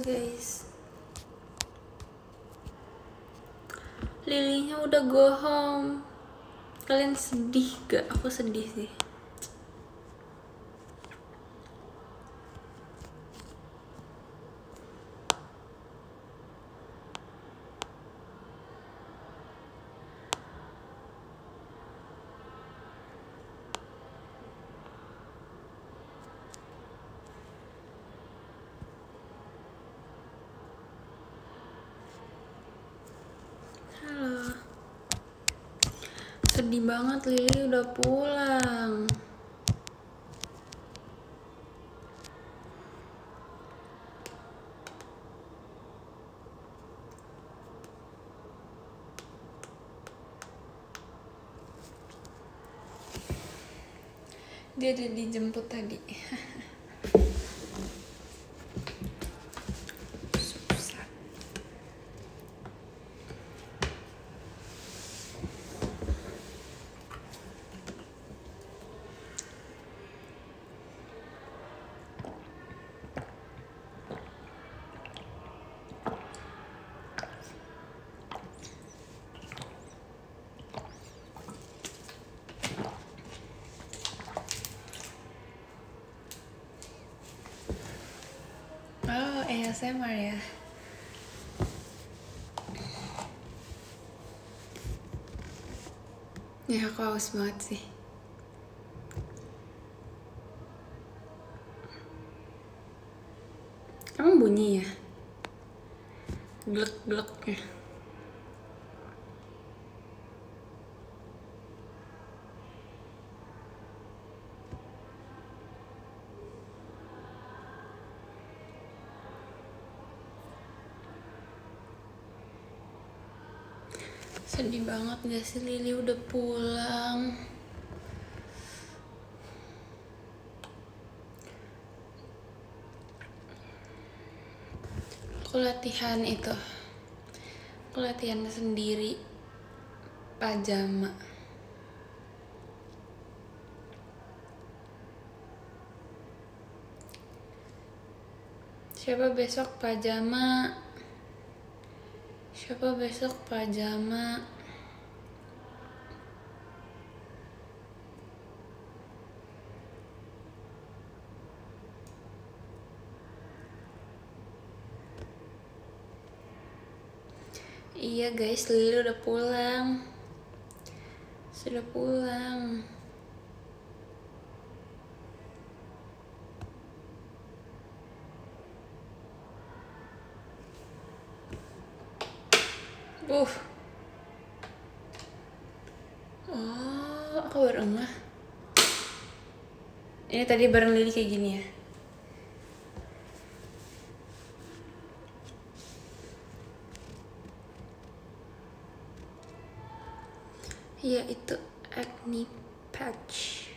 guys. Lilinya udah go home. Kalian sedih gak? Aku sedih sih. Halo. Sedih banget, Lili udah pulang. Dia udah dijemput tadi. Susah. Oh, ASMR ya. Ya, aku haus banget sih. Emang bunyi ya? Glek-gleknya. Sedih banget gak sih, Lili udah pulang. Aku latihan itu. Aku latihan sendiri. Pajama. Siapa besok pajama? Siapa besok pajama? Iya guys, Lili udah pulang. Sudah pulang. Oh, aku baru ngeh. Ini tadi bareng Lili kayak gini ya. Iya, itu acne patch.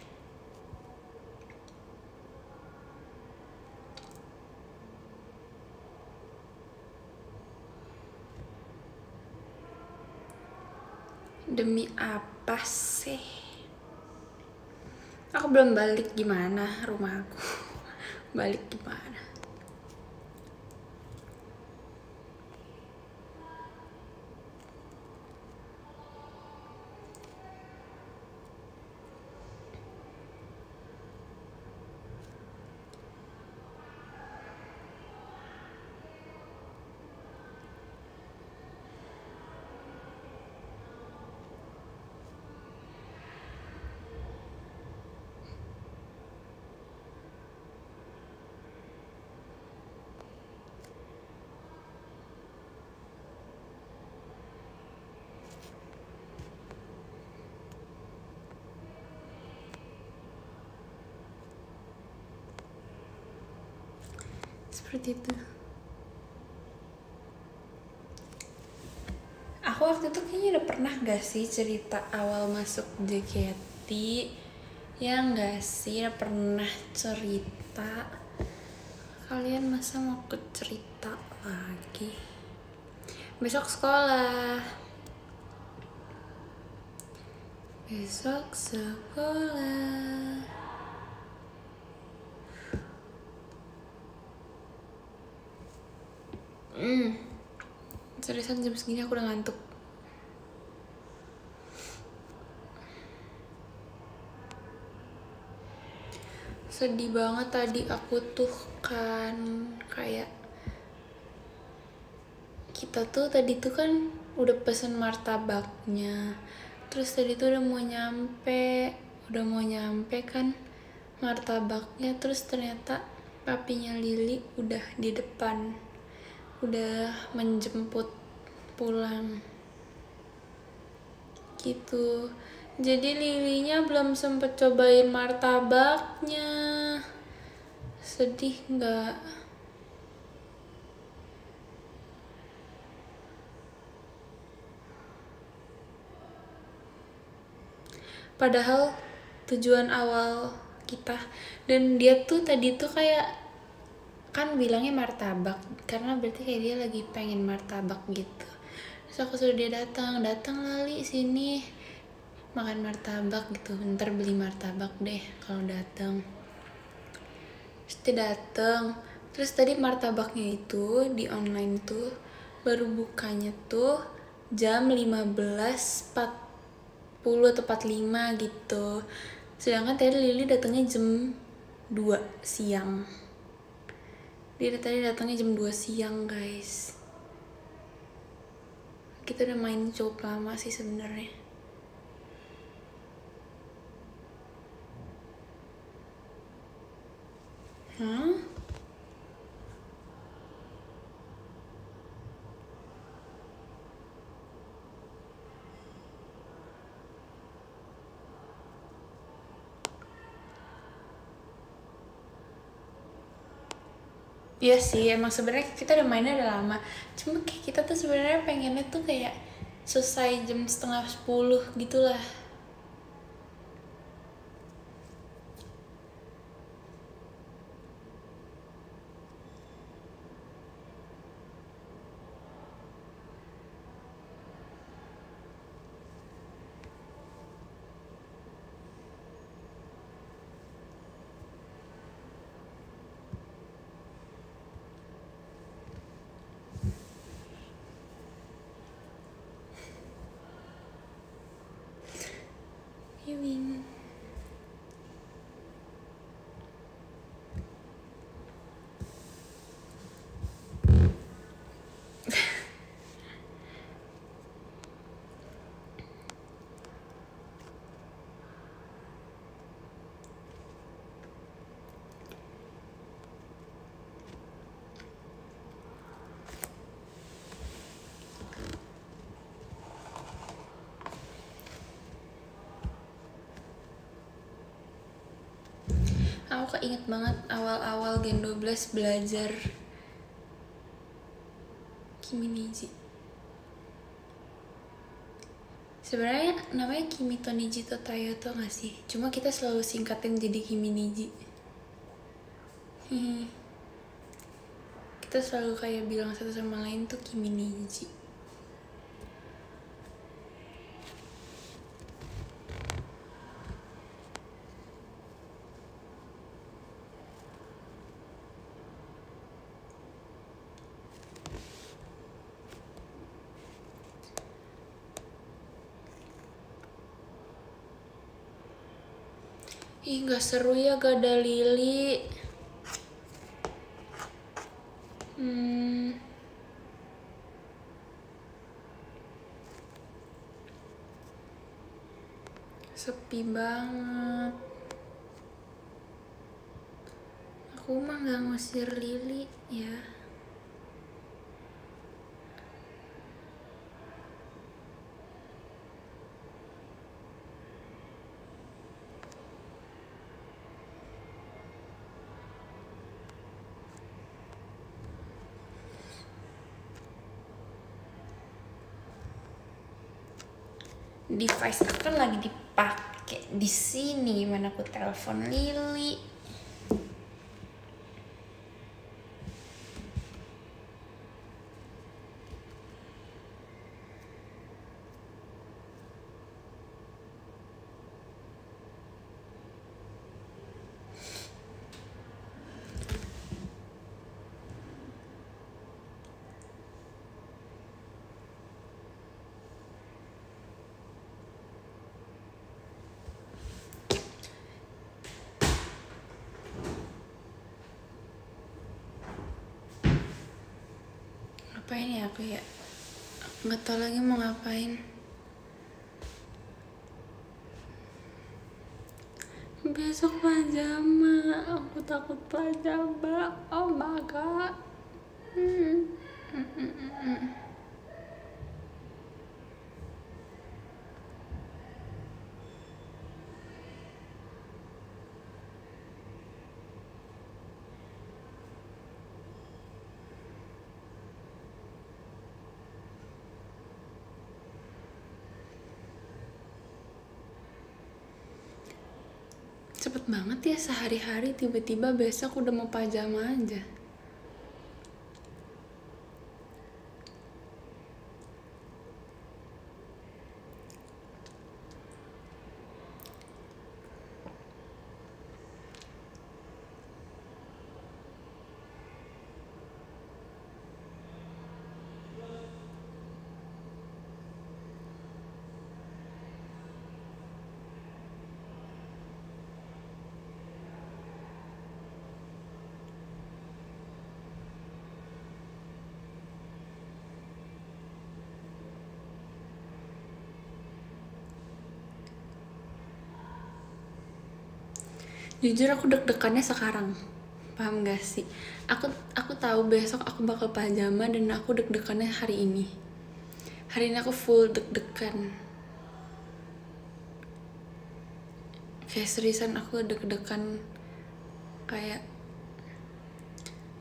Demi apa sih? Aku belum balik, gimana rumah aku? Balik gimana? Seperti itu. Aku waktu itu kayaknya udah pernah gak sih cerita awal masuk JKT? Ya gak sih, udah pernah cerita. Kalian masa mau ke cerita lagi? Besok sekolah. Besok sekolah. Seriusan jam segini aku udah ngantuk. Sedih banget tadi aku tuh kan kayak kita tuh tadi tuh kan udah pesen martabaknya. Terus tadi tuh udah mau nyampe kan martabaknya, terus ternyata papinya Lili udah di depan, udah menjemput pulang gitu. Jadi Lilinya belum sempet cobain martabaknya. Sedih nggak? Padahal tujuan awal kita, dan dia tuh tadi tuh kayak kan bilangnya martabak karena berarti kayak dia lagi pengen martabak gitu. Terus aku suruh dia datang Lali sini makan martabak gitu, ntar beli martabak deh kalau datang. Terus dia datang, terus tadi martabaknya itu di online tuh baru bukanya tuh jam 15.40 atau 45 gitu. Sedangkan tadi Lili datangnya jam 2 siang. Dia tadi datangnya jam 2 siang, guys. Kita udah main cukup lama sih sebenarnya. Iya sih, emang sebenarnya kita udah mainnya udah lama. Cuma kayak kita tuh sebenarnya pengennya tuh kayak selesai jam 9:30 gitulah. Ewing. Aku keinget banget awal-awal Gen 12 belajar Kimi Niji. Sebenarnya namanya Kimi to Niji to Tayoto gak sih? Cuma kita selalu singkatin jadi Kimi Niji. Kita selalu kayak bilang satu sama lain tuh Kimi Niji. Ih, gak seru ya gak ada Lili. Sepi banget. Aku mah gak ngusir Lili ya. Device aku kan lagi dipakai di sini, gimana aku telepon Lili. Ngapain ya aku ya? Nggak tahu lagi mau ngapain. Besok pajama, aku takut pajama. Oh my god. Cepet banget ya, sehari-hari tiba-tiba besok udah mau pajama aja. Jujur aku deg-degannya sekarang, paham gak sih? Aku tahu besok aku bakal pajama dan aku deg-degannya hari ini. Hari ini aku full deg-degan. Kayak seriusan aku deg-degan, kayak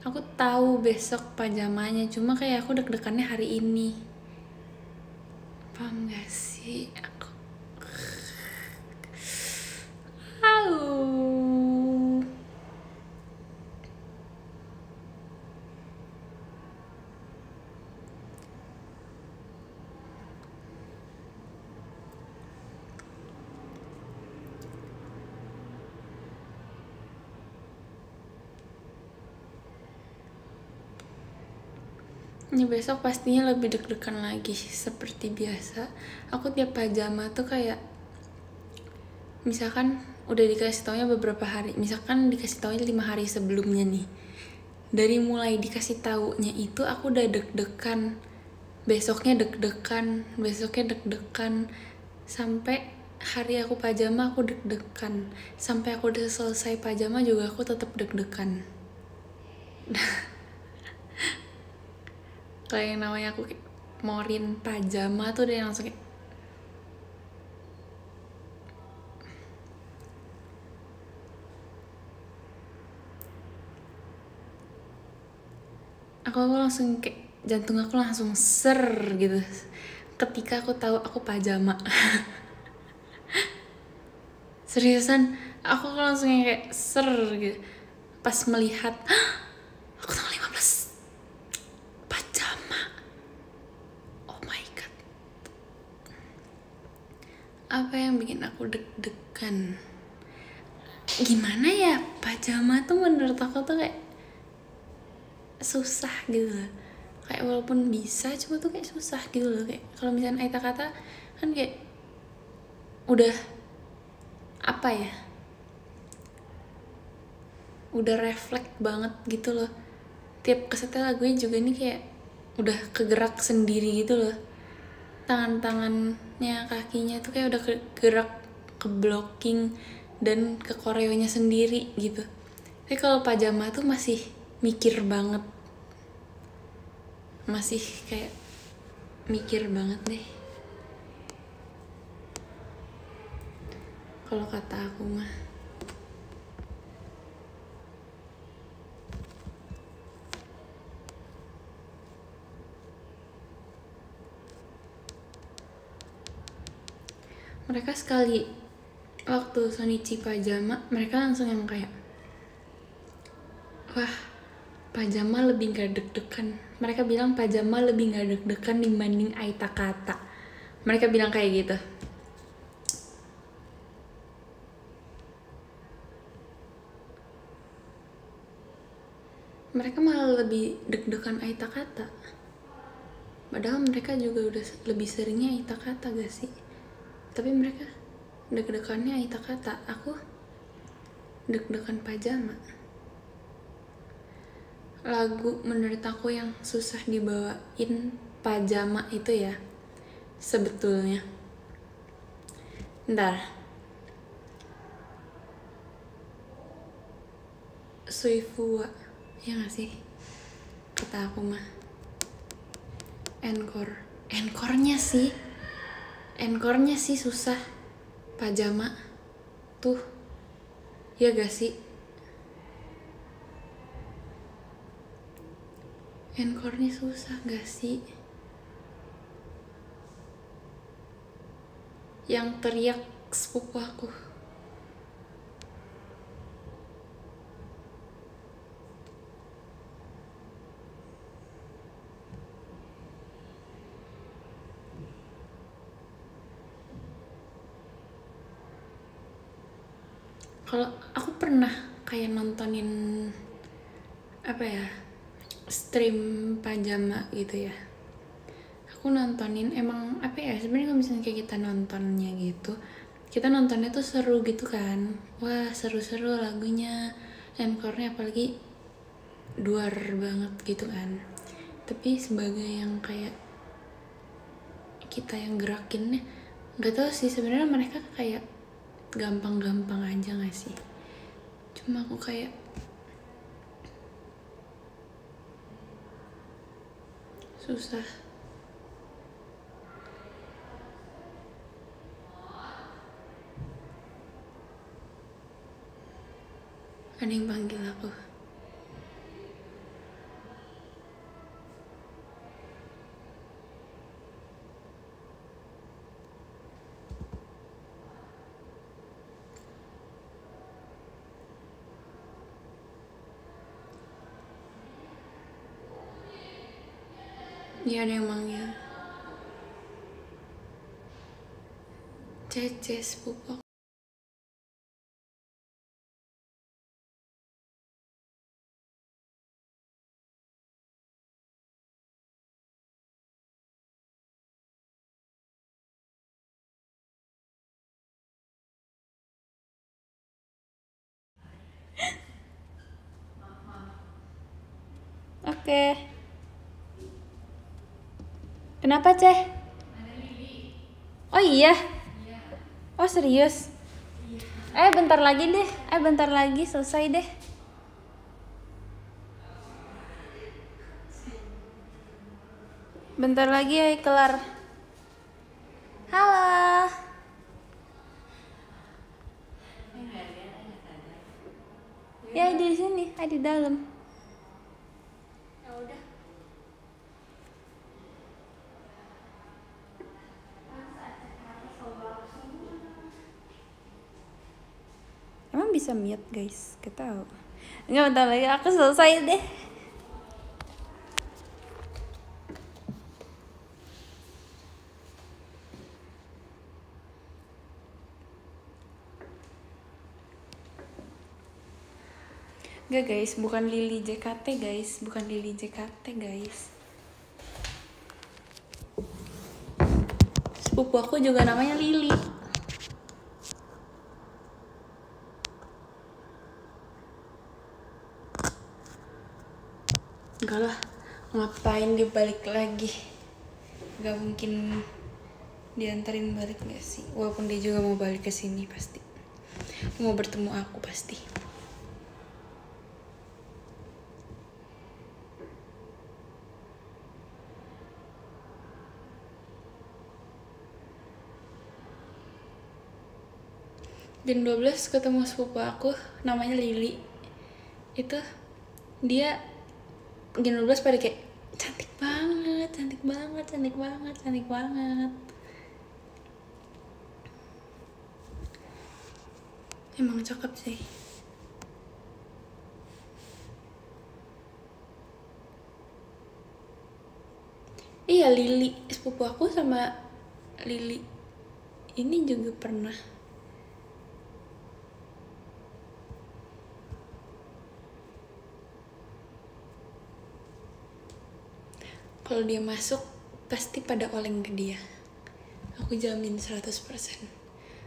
aku tahu besok pajamanya, cuma kayak aku deg-degannya hari ini. Paham gak sih? Ini besok pastinya lebih deg-degan lagi. Seperti biasa, aku tiap pajama tuh kayak, misalkan udah dikasih taunya beberapa hari, misalkan dikasih taunya 5 hari sebelumnya nih. Dari mulai dikasih taunya itu aku udah deg-degan, besoknya deg-degan, sampai hari aku pajama aku deg-degan, sampai aku udah selesai pajama juga aku tetap deg-degan. Kayak yang namanya aku morin pajama tuh udah langsung kayak, aku langsung kayak jantung aku langsung ser gitu ketika aku tahu aku pajama. Seriusan, aku langsung kayak ser gitu pas melihat aku tanggal 15 pajama. Oh my god, apa yang bikin aku deg-degan? Gimana ya, pajama tuh menurut aku tuh kayak susah gitu loh. Kayak walaupun bisa, cuma tuh kayak susah gitu loh. Kayak kalau misalnya Aita kata kan kayak udah apa ya, udah refleks banget gitu loh. Tiap kesetel lagunya juga nih kayak udah kegerak sendiri gitu loh. Tangan-tangannya, kakinya tuh kayak udah kegerak, ke blocking dan ke koreonya sendiri gitu. Tapi kalau pajama tuh masih mikir banget, masih kayak mikir banget deh kalau kata aku mah. Mereka sekali waktu Sonichi pajama, mereka langsung yang kayak, wah, pajama lebih gak deg-degan. Mereka bilang pajama lebih gak deg-degan dibanding Aita kata. Mereka bilang kayak gitu. Mereka malah lebih deg-degan Aita kata. Padahal mereka juga udah lebih seringnya Aita kata gak sih? Tapi mereka deg-degannya Aita kata, aku deg-degan pajama. lagu menurut aku yang susah dibawain pajama itu ya sebetulnya. Ntar Suifua ya gak sih kata aku mah. Encore-nya sih susah pajama tuh ya gak sih. Encore-nya susah gak sih? Yang teriak sepupu aku. Kalau aku pernah kayak nontonin apa ya, stream pajama gitu ya. Aku nontonin emang apa ya, sebenarnya kalau misalnya kayak kita nontonnya gitu, kita nontonnya tuh seru gitu kan. Wah seru-seru lagunya, encore-nya apalagi duar banget gitu kan. Tapi sebagai yang kayak kita yang gerakinnya, nggak tahu sih sebenarnya mereka kayak gampang-gampang aja nggak sih. Cuma aku kayak susah. Ada yang panggil aku. Dia ada yang manggil. Cece sepupu aku. Oke. Kenapa, Ceh? Oh iya? Oh serius? Bentar lagi deh. Bentar lagi selesai deh. Bentar lagi ya kelar. Halo. Ya di sini, di dalam. Emang bisa mute guys? Gak tahu. Enggak, bentar lagi aku selesai deh. Enggak guys, bukan Lily JKT guys, bukan Lily JKT guys. Sepupu aku juga namanya Lily. Enggak lah, ngapain dia balik lagi? Gak mungkin diantarin balik gak sih? Walaupun dia juga mau balik ke sini pasti. Mau bertemu aku pasti. Jam 12 ketemu sepupu aku namanya Lily. Itu dia jam 12 pada kayak cantik banget, cantik banget, cantik banget, cantik banget. Emang cakep sih. Iya Lily, sepupu aku sama Lily ini juga pernah. Kalau dia masuk pasti pada oleng ke dia. Aku jamin 100%.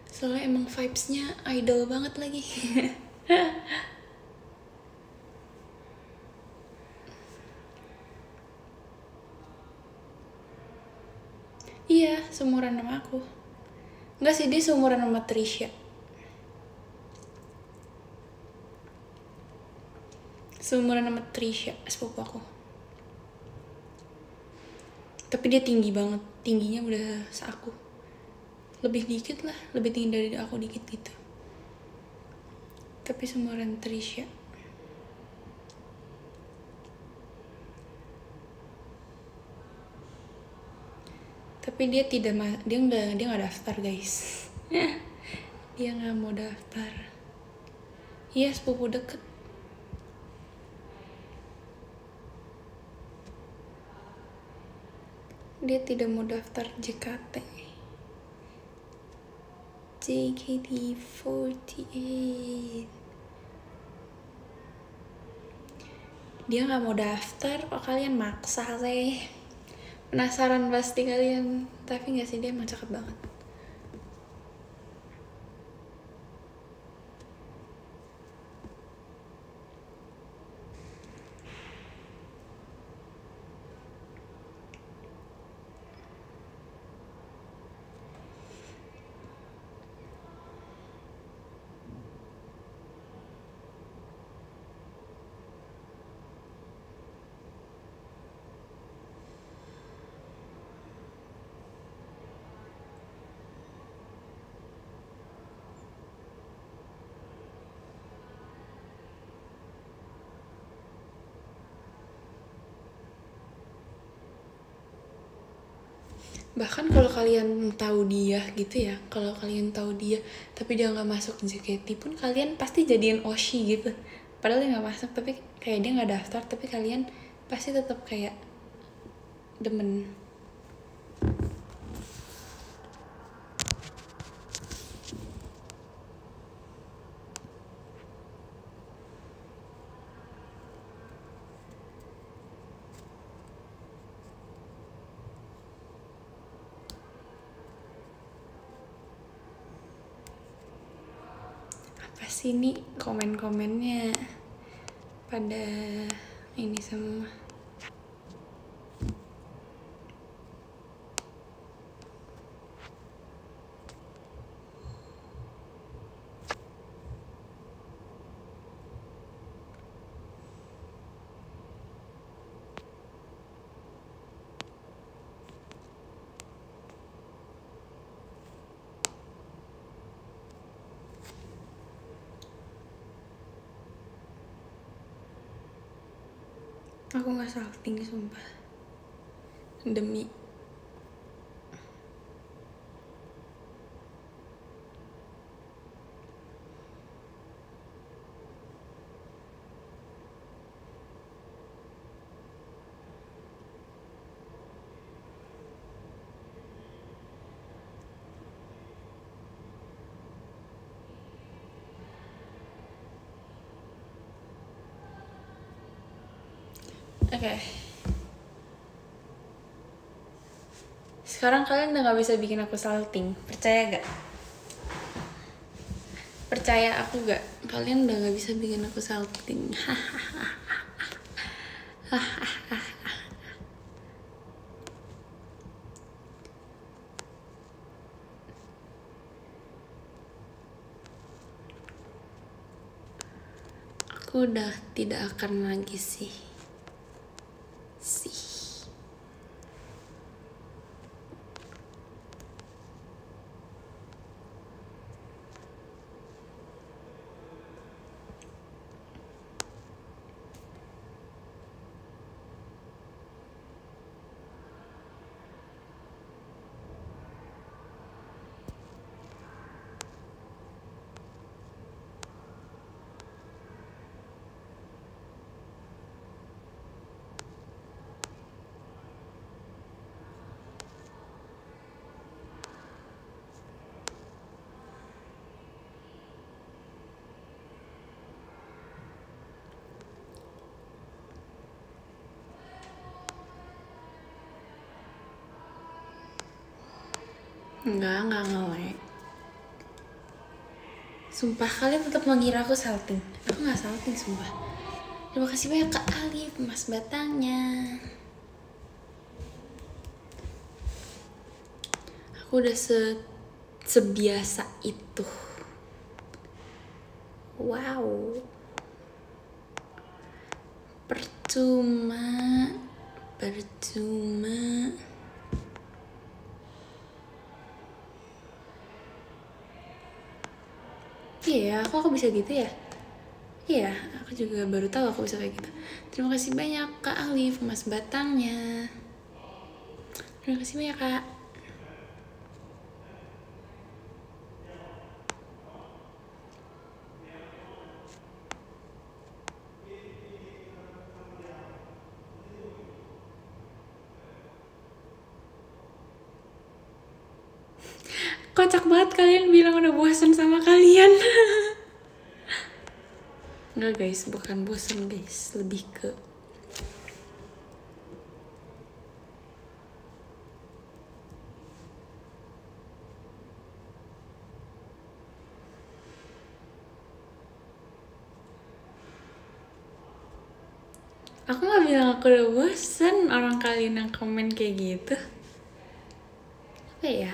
Soalnya emang vibes-nya idol banget lagi. seumuran sama aku. Enggak sih, dia seumuran sama Trisha. Seumuran sama Trisha, sepupu aku. Tapi dia tinggi banget, tingginya udah seaku. Lebih dikit lah, lebih tinggi dari aku dikit gitu. Tapi seumuran Trisha. Tapi dia nggak daftar guys. Dia nggak mau daftar. Iya, sepupu deket. Dia tidak mau daftar JKT. JKT48. Dia nggak mau daftar, kok kalian maksa sih? Penasaran pasti kalian, tapi nggak sih, dia emang cakep banget. Bahkan kalau kalian tahu dia gitu ya, kalau kalian tahu dia tapi dia nggak masuk JKT pun, kalian pasti jadiin Oshi gitu. Padahal dia nggak masuk, tapi kayak dia nggak daftar, tapi kalian pasti tetap kayak demen. Sini komen-komennya pada ini semua. Aku nggak salting sumpah, demi Oke. Sekarang kalian udah gak bisa bikin aku salting. Percaya gak? Percaya aku gak? Kalian udah gak bisa bikin aku salting. Aku udah tidak akan lagi sih. Enggak nge-lag. Sumpah kalian tetap mengira aku salting. Aku gak salting sumpah. Terima kasih banyak Kak Alif, Mas Batangnya. Aku udah sebiasa itu. Wow. Percuma. Iya, aku bisa gitu ya? Iya, aku juga baru tahu aku bisa kayak gitu. Terima kasih banyak Kak Alif, Mas Batangnya. Terima kasih banyak Kak. Kocak banget kalian bilang udah bosan sama kalian. Enggak guys, bukan bosan guys, lebih ke aku nggak bilang aku udah bosan, orang kalian yang komen kayak gitu. Apa ya?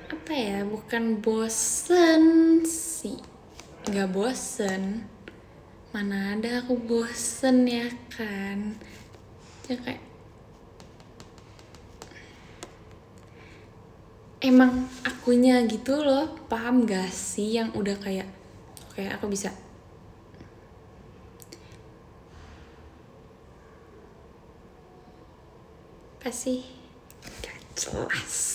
Apa ya? Bukan bosen sih, nggak bosen. Mana ada aku bosen ya kan? Ya kayak emang akunya gitu loh, paham gak sih yang udah kayak oke aku bisa. Apa sih? Gak jelas.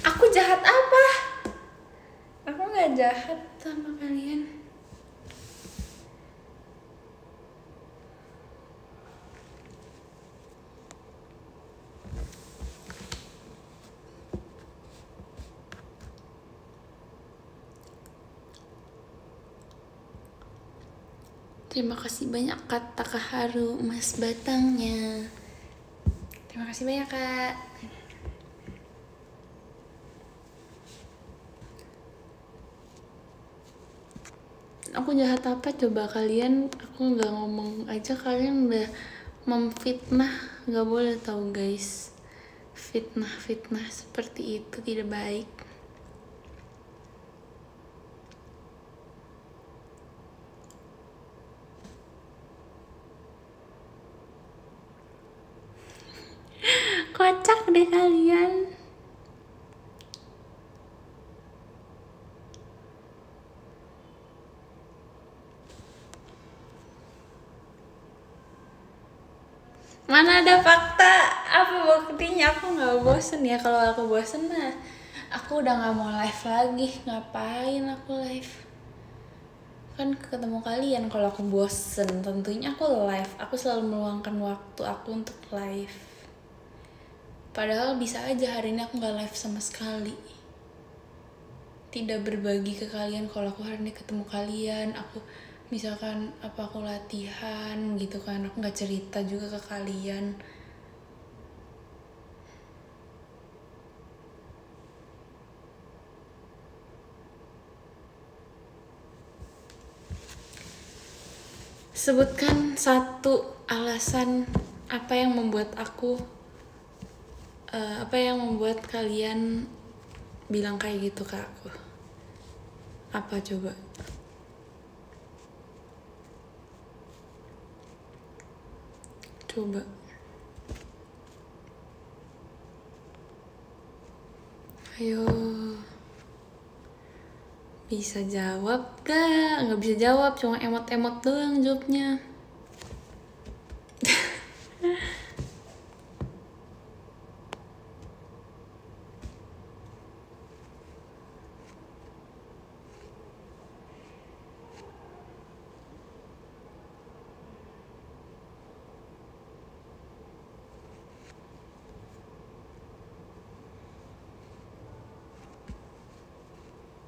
Aku jahat apa? Aku gak jahat sama kalian. Terima kasih banyak kata haru Mas Batangnya. Terima kasih banyak Kak. Aku jahat apa coba kalian? Aku nggak ngomong aja kalian udah memfitnah. Nggak boleh tahu guys. Fitnah seperti itu tidak baik. Kocak deh kalian. Mana ada fakta? Apa buktinya? Aku nggak bosen ya. Kalau aku bosen mah aku udah nggak mau live lagi. Ngapain aku live? Kan ketemu kalian. Kalau aku bosen tentunya aku live. Aku selalu meluangkan waktu aku untuk live. Padahal bisa aja hari ini aku nggak live sama sekali. Tidak berbagi ke kalian. Kalau aku hari ini ketemu kalian, aku misalkan apa aku latihan gitu kan, aku nggak cerita juga ke kalian. Sebutkan satu alasan apa yang membuat aku apa yang membuat kalian bilang kayak gitu ke aku. Apa coba? Coba. Ayo. Bisa jawab gak? Nggak bisa jawab, cuma emot-emot doang jawabnya.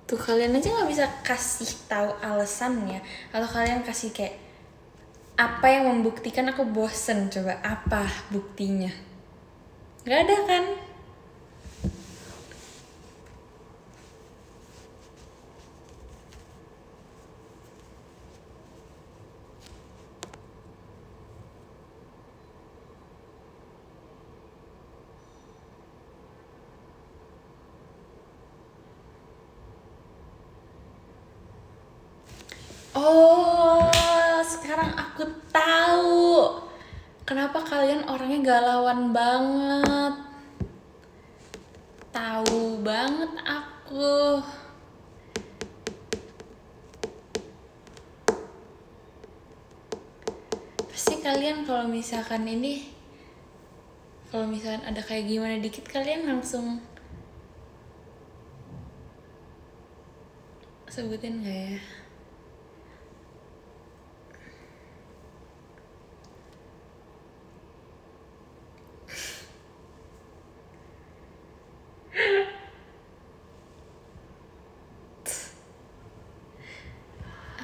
Tuh gitu, kalian aja nggak bisa kasih tahu alasannya, atau kalian kasih kayak apa yang membuktikan aku bosen. Coba apa buktinya? Nggak ada kan? Oh, sekarang aku tahu kenapa kalian orangnya galauan banget. Tahu banget aku. Pasti kalian kalau misalkan ada kayak gimana dikit, kalian langsung sebutin gak ya?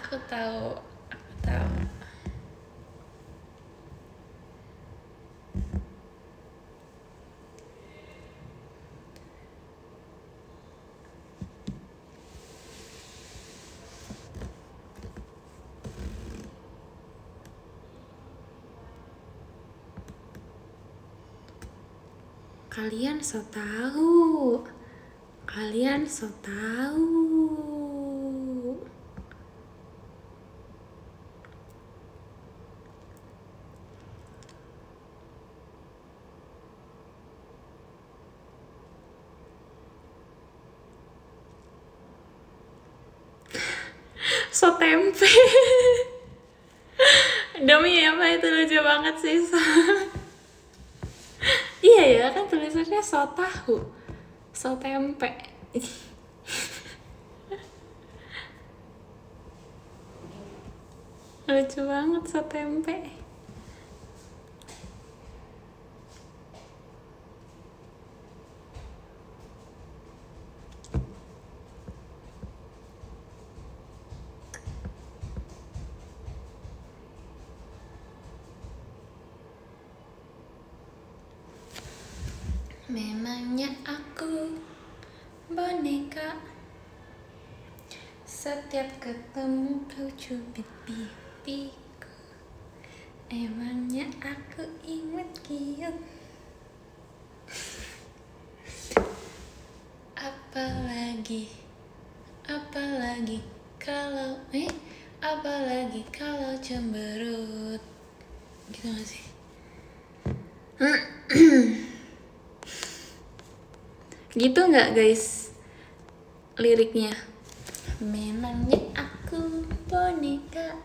Aku tahu. Kalian so tahu. So tempe. Demi apa itu lucu banget sih. Iya ya kan tulisannya so tahu, so tempe. Lucu banget so tempe. Memangnya aku boneka, setiap ketemu kau cubit pipiku. Emangnya aku imut kiut. Apalagi kalau cemberut. Gitu gak sih? Gitu nggak guys liriknya? Memangnya aku boneka,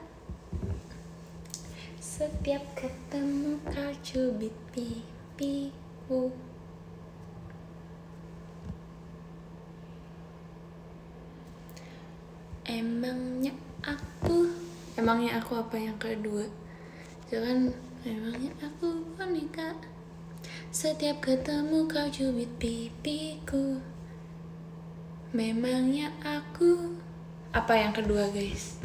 setiap ketemu kau cubit pipiku. Emangnya aku apa yang kedua? Jangan emangnya aku boneka, setiap ketemu kau cubit pipiku. Memangnya aku apa yang kedua guys?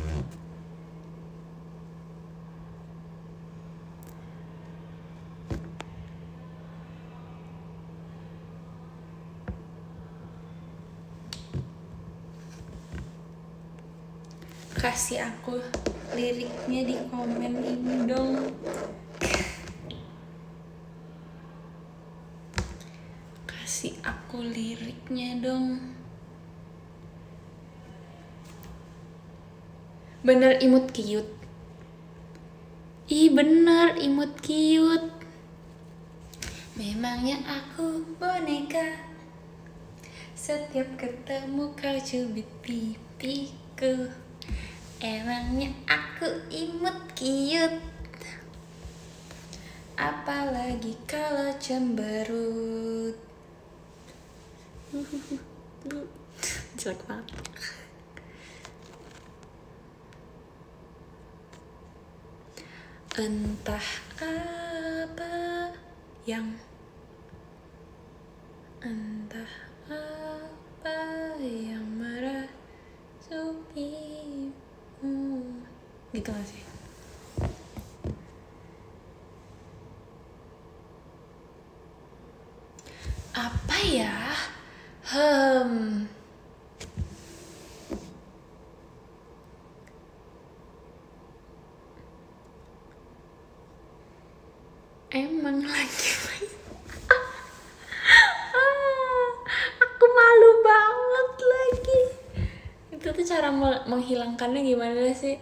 Kasih aku liriknya di komen ini dong. Kasih aku liriknya dong. Bener imut kiut. Ih bener imut kiut. Memangnya aku boneka, setiap ketemu kau cubit pipiku. Emangnya aku imut kiut. Apalagi kalau cemberut. Jelek banget. Entah apa yang merah gitu gak sih? Apa ya? Emang lagi aku malu banget lagi. Itu tuh cara menghilangkannya gimana sih?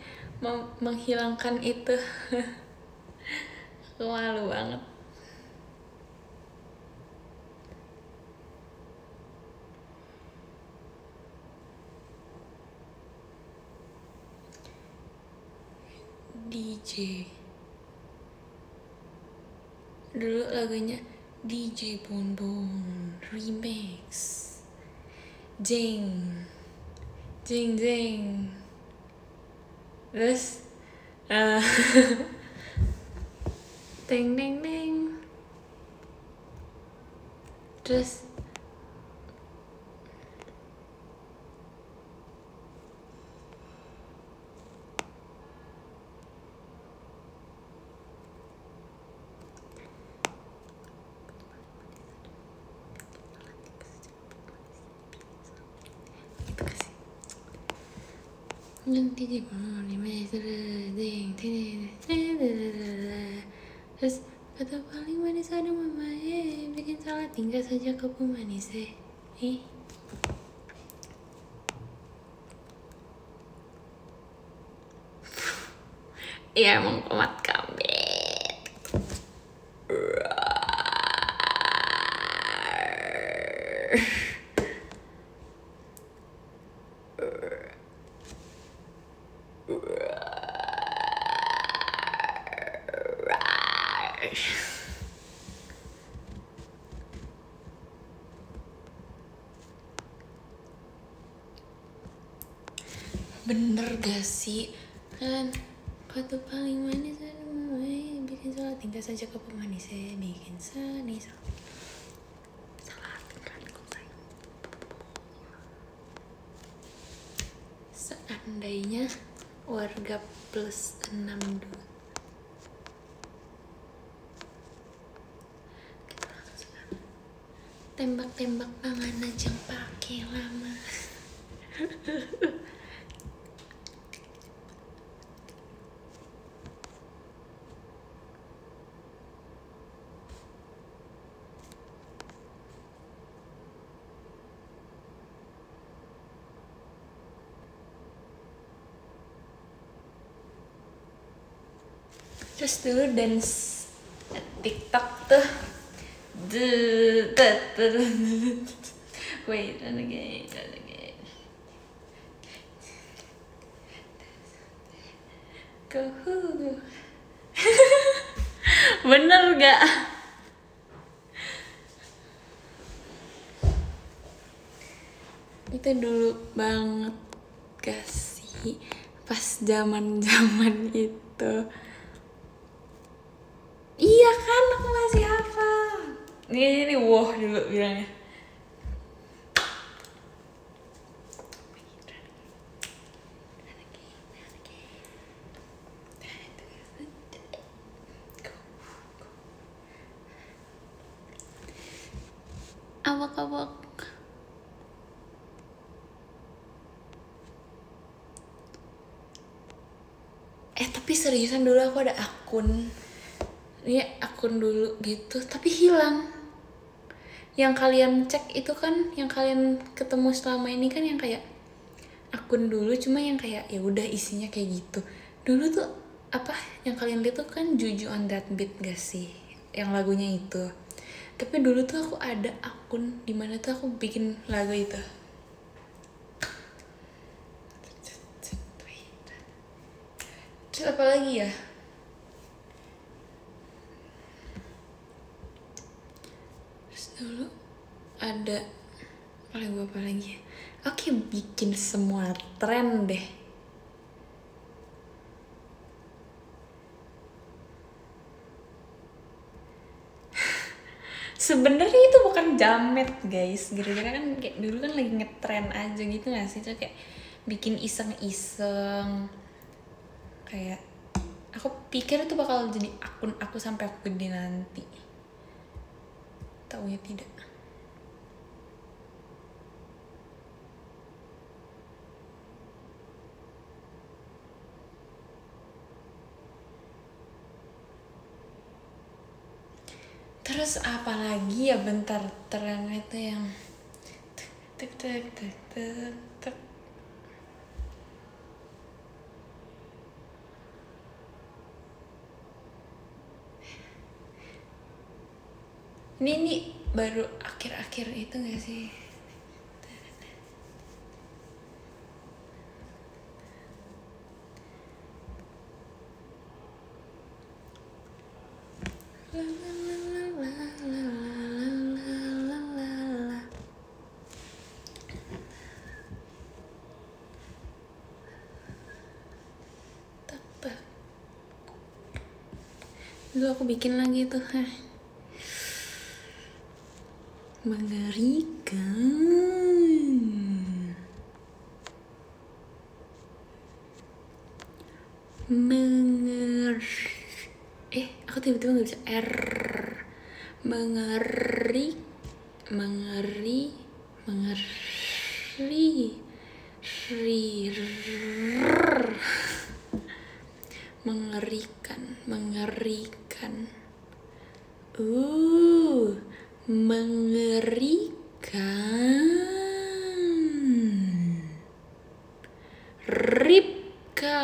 Menghilangkan itu. Aku malu banget. DJ dulu lagunya DJ Bonbon remix jeng jeng jeng terus teng teng teng terus nanti di terus kata paling manis ada mama bikin salah tinggal saja ke pemanis iya emang kumat kambing. Bener gak sih kan kata paling manis ada mama bikin salah tinggal saja ke pemanis bikin salah seandainya warga plus 62 tembak-tembak pangan aja pakai lama. Terus dulu dance TikTok tuh wait and again go bener gak? Itu dulu banget gak sih pas zaman itu. Iya kan, aku masih hafal. Ini wow dulu bilangnya. Awak-awak. Tapi seriusan dulu aku ada akun. Ini akun dulu gitu, tapi hilang. Yang kalian cek itu kan, yang kalian ketemu selama ini kan yang kayak akun dulu, cuma yang kayak ya udah isinya kayak gitu. Dulu tuh apa yang kalian lihat tuh kan Juju on That Beat gak sih? Yang lagunya itu. Tapi dulu tuh aku ada akun dimana tuh aku bikin lagu itu. Terus apa lagi ya? Terus dulu ada lagu apa lagi ya? Oke, bikin semua tren deh. Sebenarnya itu bukan jamet guys, gara-gara kan kayak dulu kan lagi ngetren aja gitu nggak sih, tuh kayak bikin iseng-iseng Kayak aku pikir itu bakal jadi akun aku sampai aku gede nanti. Taunya tidak. Terus apa lagi ya, bentar, terang itu yang tek tek tek tek tek. Ini baru akhir-akhir itu gak sih? Dulu aku bikin lagi tuh. Mengerikan. Aku tiba-tiba gak bisa R. Mengeri. Mengerikan. Mengerikan. Ripka.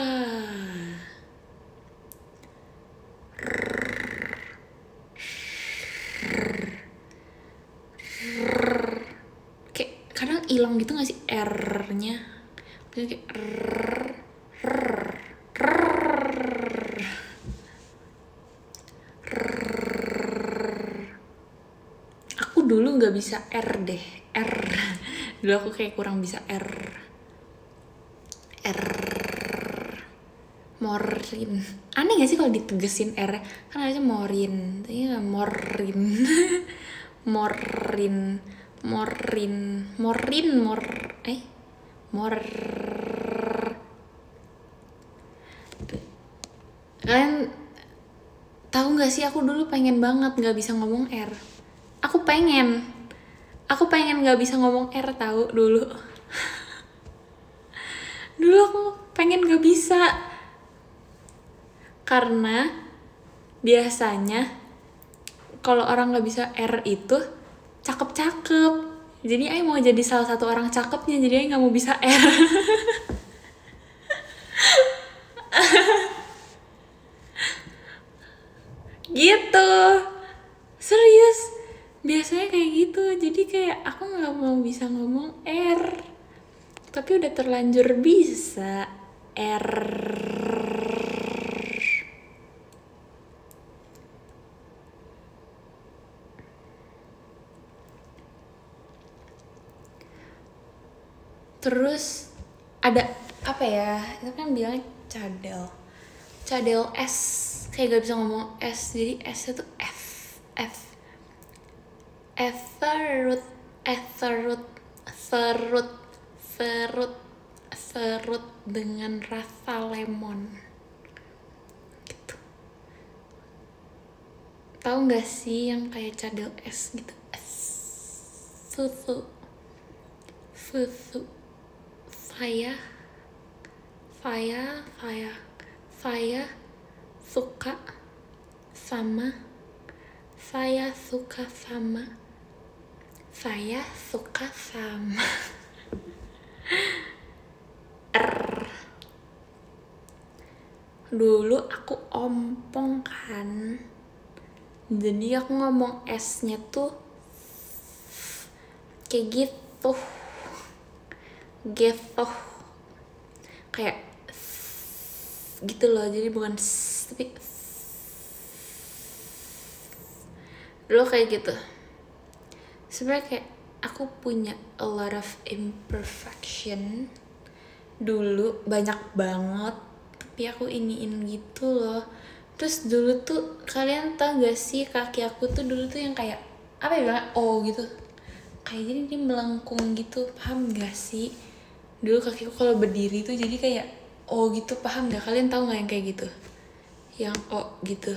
Kayak kadang hilang gitu gak sih R-nya? Kayak aku dulu nggak bisa R deh. Dulu aku kayak kurang bisa R. Morin. Aneh gak sih kalau ditegesin R? Kan harusnya Morin. Tapi gak Morin. Kalian tahu nggak sih, aku dulu pengen banget nggak bisa ngomong R. Aku pengen nggak bisa ngomong R, tahu dulu. Dulu aku pengen nggak bisa, karena biasanya kalau orang nggak bisa R itu cakep-cakep. Jadi Ai mau jadi salah satu orang cakepnya, jadi Ai nggak mau bisa R. Gitu, serius, biasanya kayak gitu. Jadi kayak aku nggak mau bisa ngomong R, tapi udah terlanjur bisa R. Terus ada apa ya, itu kan bilangnya cadel S, kayak gak bisa ngomong S, jadi S itu serut dengan rasa lemon gitu. Tahu nggak sih yang kayak cadel S gitu? Susu. Saya suka sama R. Dulu aku ompong kan, jadi aku ngomong S-nya tuh kayak gitu, kayak gitu loh, jadi bukan tapi dulu kayak gitu. Sebenarnya kayak aku punya a lot of imperfection dulu, banyak banget, tapi aku iniin gitu loh. Terus dulu tuh kalian tau gak sih, kaki aku tuh dulu tuh yang kayak apa ya, O gitu, kayak jadi dia melengkung gitu, paham gak sih? Dulu kakiku kalau berdiri tuh jadi kayak O gitu, paham gak? Kalian tahu gak yang kayak gitu? Yang O gitu,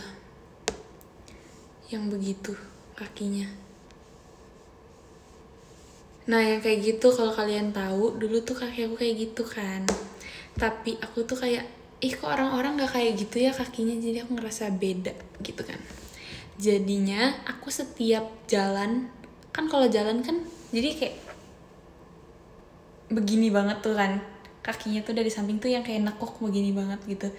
yang begitu kakinya. Nah yang kayak gitu kalau kalian tahu, dulu tuh kaki aku kayak gitu kan. Tapi aku tuh kayak, ih kok orang-orang gak kayak gitu ya kakinya, jadi aku ngerasa beda gitu kan. Jadinya aku setiap jalan, kan kalau jalan kan jadi kayak begini banget tuh kan, kakinya tuh dari samping tuh yang kayak nekuk begini banget gitu.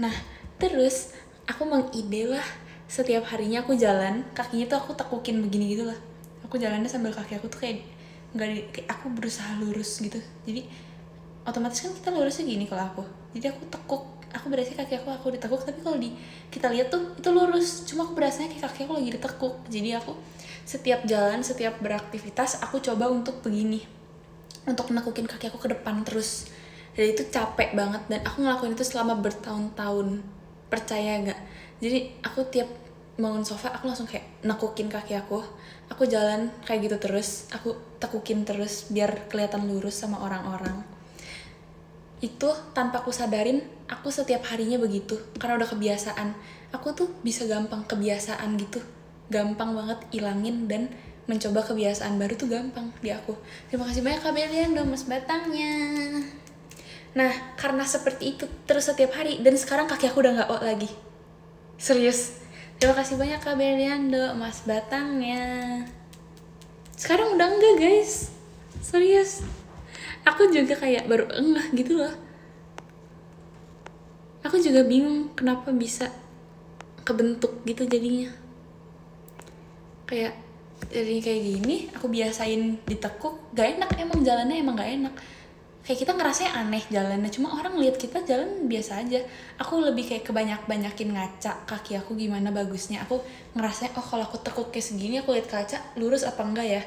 Nah terus aku mengide lah, setiap harinya aku jalan kakinya tuh aku tekukin begini gitu lah. Aku jalannya sambil kaki aku tuh kayak kayak aku berusaha lurus gitu. Jadi otomatis kan kita lurusnya gini kalau aku, jadi aku tekuk, aku berasa kaki aku ditekuk, tapi kalau kita lihat tuh itu lurus, cuma aku berasanya kayak kaki aku lagi ditekuk. Jadi aku setiap jalan, setiap beraktivitas aku coba untuk begini, untuk nekukin kaki aku ke depan terus. Dan itu capek banget, dan aku ngelakuin itu selama bertahun-tahun, percaya gak? Jadi aku tiap bangun sofa aku langsung kayak nekukin kaki aku jalan kayak gitu terus, aku tekukin terus biar kelihatan lurus sama orang-orang. Itu tanpa aku sadarin, aku setiap harinya begitu karena udah kebiasaan. Aku tuh bisa gampang kebiasaan gitu, gampang banget ilangin, dan mencoba kebiasaan baru tuh gampang di aku. Terima kasih banyak Kak Belian dong mas batangnya. Nah karena seperti itu terus setiap hari, dan sekarang kaki aku udah gak O lagi, serius. Terima kasih banyak Kak Beliando mas batangnya. Sekarang udah enggak guys, serius. Aku juga kayak baru enggak gitu loh. Aku juga bingung kenapa bisa kebentuk gitu jadinya. Kayak jadi kayak gini, aku biasain ditekuk, gak enak emang jalannya, emang gak enak. Kayak kita ngerasanya aneh jalannya, cuma orang lihat kita jalan biasa aja. Aku lebih kayak kebanyakin ngaca kaki aku gimana bagusnya. Aku ngerasanya, oh kalau aku tekuk kayak segini, aku lihat kaca lurus apa enggak ya.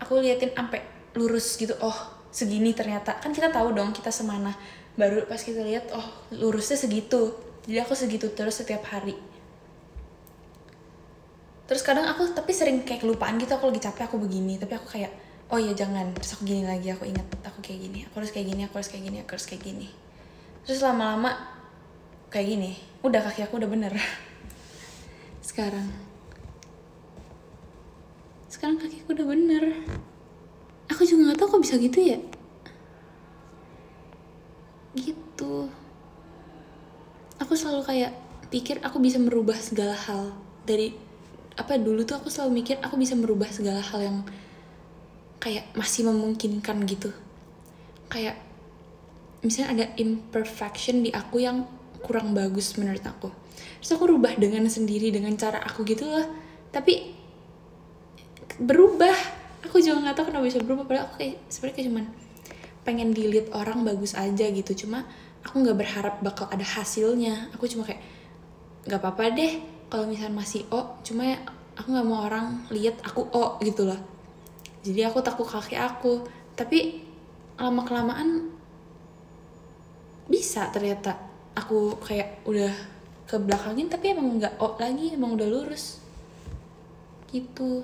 Aku liatin sampai lurus gitu, oh segini ternyata. Kan kita tahu dong kita semana. Baru pas kita lihat, oh lurusnya segitu. Jadi aku segitu terus setiap hari. Terus kadang aku tapi sering kayak kelupaan gitu, aku lagi capek aku begini, tapi aku kayak oh iya jangan, terus aku gini lagi, aku ingat aku kayak gini, aku harus kayak gini, aku harus kayak gini, aku harus kayak gini. Terus lama-lama kayak gini, udah kaki aku udah bener. Sekarang kaki aku udah bener. Aku juga gak tahu kok bisa gitu ya. Gitu. Aku selalu kayak pikir aku bisa merubah segala hal. Dari dulu tuh aku selalu mikir aku bisa merubah segala hal yang kayak masih memungkinkan gitu. Kayak misalnya ada imperfection di aku yang kurang bagus menurut aku, terus aku rubah dengan sendiri dengan cara aku gitu loh. Tapi berubah, aku juga nggak tahu kenapa bisa berubah, padahal aku kayak sebenarnya cuman pengen dilihat orang bagus aja gitu. Cuma aku nggak berharap bakal ada hasilnya. Aku cuma kayak nggak apa-apa deh kalau misalnya masih O, cuma ya aku nggak mau orang lihat aku O gitu loh. Jadi aku takut kaki aku, tapi lama kelamaan bisa ternyata aku kayak udah ke belakangin, tapi emang nggak O lagi, emang udah lurus gitu.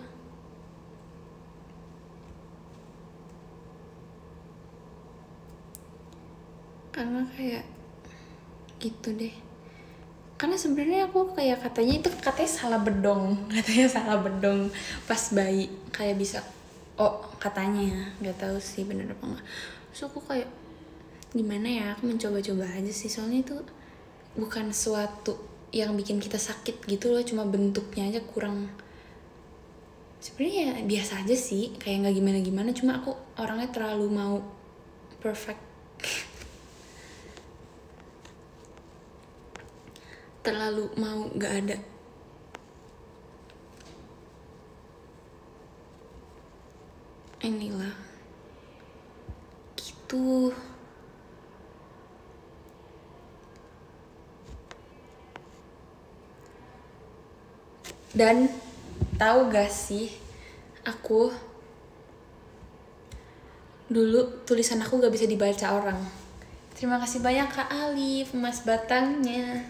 Karena kayak gitu deh. Karena sebenarnya aku kayak katanya salah bedong pas bayi kayak bisa katanya, nggak tahu sih bener apa enggak. Terus aku kayak gimana ya, aku mencoba-coba aja sih, soalnya itu bukan suatu yang bikin kita sakit gitu loh, cuma bentuknya aja kurang. Sebenarnya ya biasa aja sih, kayak nggak gimana-gimana, cuma aku orangnya terlalu mau perfect. Terlalu mau nggak ada inilah gitu. Dan tahu gak sih, aku dulu tulisan aku gak bisa dibaca orang. Terima kasih banyak Kak Alif, mas batangnya.